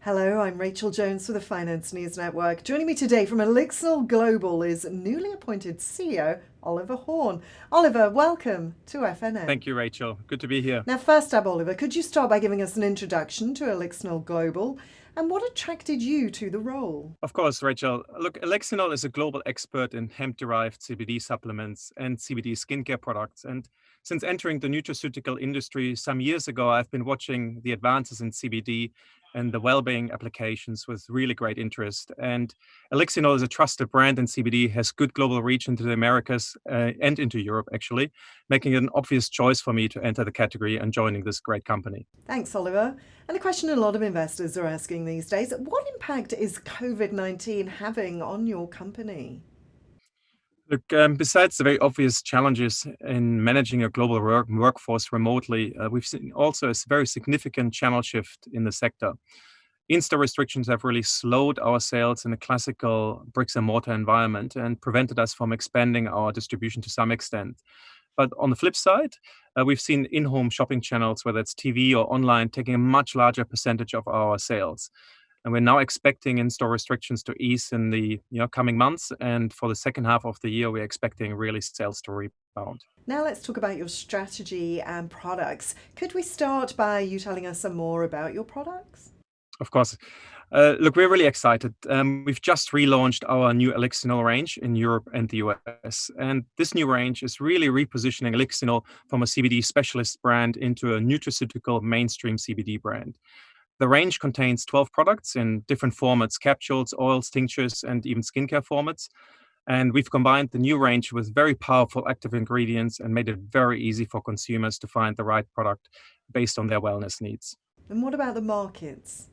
Hello, I'm Rachel Jones for the Finance News Network. Joining me today from Elixinol Global is newly appointed CEO Oliver Horn. Oliver, welcome to FNN. Thank you, Rachel. Good to be here. Now, first up, Oliver, could you start by giving us an introduction to Elixinol Global and what attracted you to the role? Of course, Rachel. Look, Elixinol is a global expert in hemp-derived CBD supplements and CBD skincare products. And since entering the nutraceutical industry some years ago, I've been watching the advances in CBD and the well-being applications with really great interest. And Elixinol is a trusted brand in CBD, has good global reach into the Americas and into Europe, actually, making it an obvious choice for me to enter the category and joining this great company. Thanks, Oliver. And a question a lot of investors are asking these days, what impact is COVID-19 having on your company? Look, besides the very obvious challenges in managing a global workforce remotely, we've seen also a very significant channel shift in the sector. In-store restrictions have really slowed our sales in a classical bricks and mortar environment and prevented us from expanding our distribution to some extent. But on the flip side, we've seen in-home shopping channels, whether it's TV or online, taking a much larger percentage of our sales. And we're now expecting in-store restrictions to ease in the coming months. And for the second half of the year, we're expecting really sales to rebound. Now let's talk about your strategy and products. Could we start by you telling us some more about your products? Of course. Look, we're really excited. We've just relaunched our new Elixinol range in Europe and the US. And this new range is really repositioning Elixinol from a CBD specialist brand into a nutraceutical mainstream CBD brand. The range contains 12 products in different formats: capsules, oils, tinctures, and even skincare formats. And we've combined the new range with very powerful active ingredients and made it very easy for consumers to find the right product based on their wellness needs. And what about the markets?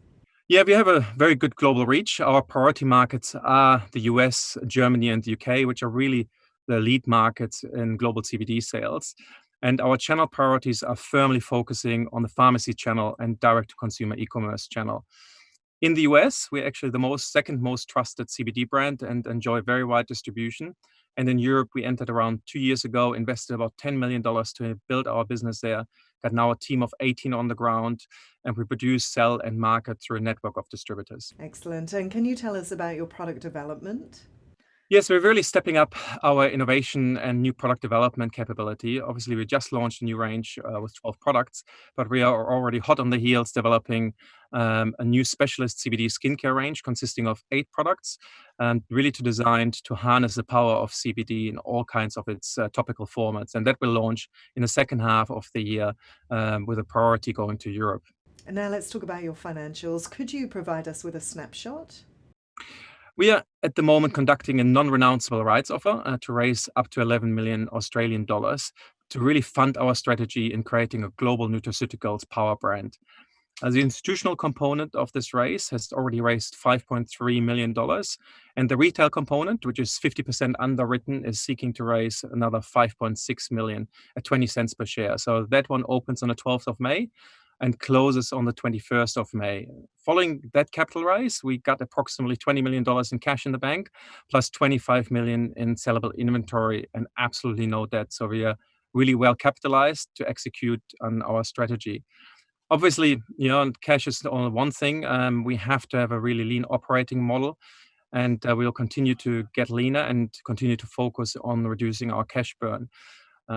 Yeah, we have a very good global reach. Our priority markets are the US, Germany, and the UK, which are really the lead markets in global CBD sales. And our channel priorities are firmly focusing on the pharmacy channel and direct-to-consumer e-commerce channel. In the US, we're actually the second most trusted CBD brand and enjoy very wide distribution. And in Europe, we entered around 2 years ago, invested about $10 million to build our business there, got now a team of 18 on the ground, and we produce, sell, and market through a network of distributors. Excellent. And can you tell us about your product development? Yes, we're really stepping up our innovation and new product development capability. Obviously, we just launched a new range with 12 products, but we are already hot on the heels developing a new specialist CBD skincare range consisting of 8 products, and really designed to harness the power of CBD in all kinds of its topical formats. And that will launch in the second half of the year with a priority going to Europe. And now let's talk about your financials. Could you provide us with a snapshot? We are at the moment conducting a non-renounceable rights offer to raise up to 11 million Australian dollars to really fund our strategy in creating a global nutraceuticals power brand. The institutional component of this raise has already raised $5.3 million, and the retail component, which is 50% underwritten, is seeking to raise another 5.6 million at 20 cents per share. So that one opens on the 12th of May and closes on the 21st of May. Following that capital raise, we got approximately $20 million in cash in the bank, plus 25 million in sellable inventory and absolutely no debt. So we are really well capitalized to execute on our strategy. Obviously, cash is only one thing. We have to have a really lean operating model, and we'll continue to get leaner and continue to focus on reducing our cash burn.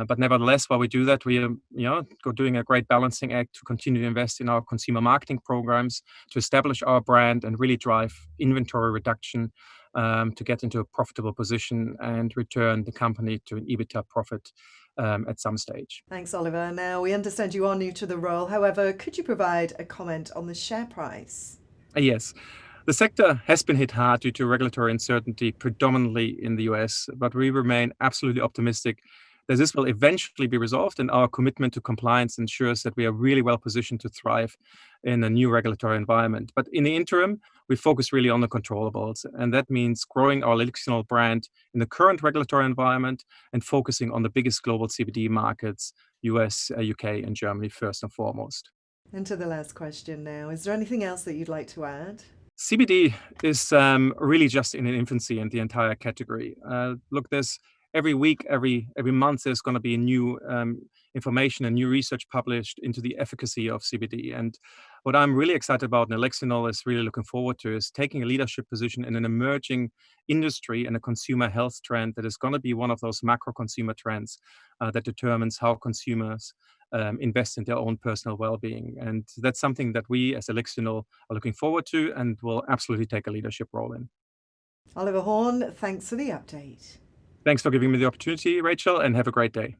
But nevertheless, while we do that, we are, doing a great balancing act to continue to invest in our consumer marketing programs, to establish our brand and really drive inventory reduction to get into a profitable position and return the company to an EBITDA profit at some stage. Thanks, Oliver. Now, we understand you are new to the role. However, could you provide a comment on the share price? Yes. The sector has been hit hard due to regulatory uncertainty, predominantly in the US, but we remain absolutely optimistic that this will eventually be resolved, and our commitment to compliance ensures that we are really well positioned to thrive in a new regulatory environment. But in the interim, we focus really on the controllables, and that means growing our Elixinol brand in the current regulatory environment and focusing on the biggest global CBD markets, US, UK, and Germany first and foremost. And to the last question now, is there anything else that you'd like to add? CBD is really just in an infancy in the entire category. Look, there's every week, every month, there's going to be new information and new research published into the efficacy of CBD. And what I'm really excited about and Elixinol is really looking forward to is taking a leadership position in an emerging industry and a consumer health trend that is going to be one of those macro consumer trends that determines how consumers invest in their own personal well-being. And that's something that we as Elixinol are looking forward to and will absolutely take a leadership role in. Oliver Horn, thanks for the update. Thanks for giving me the opportunity, Rachel, and have a great day.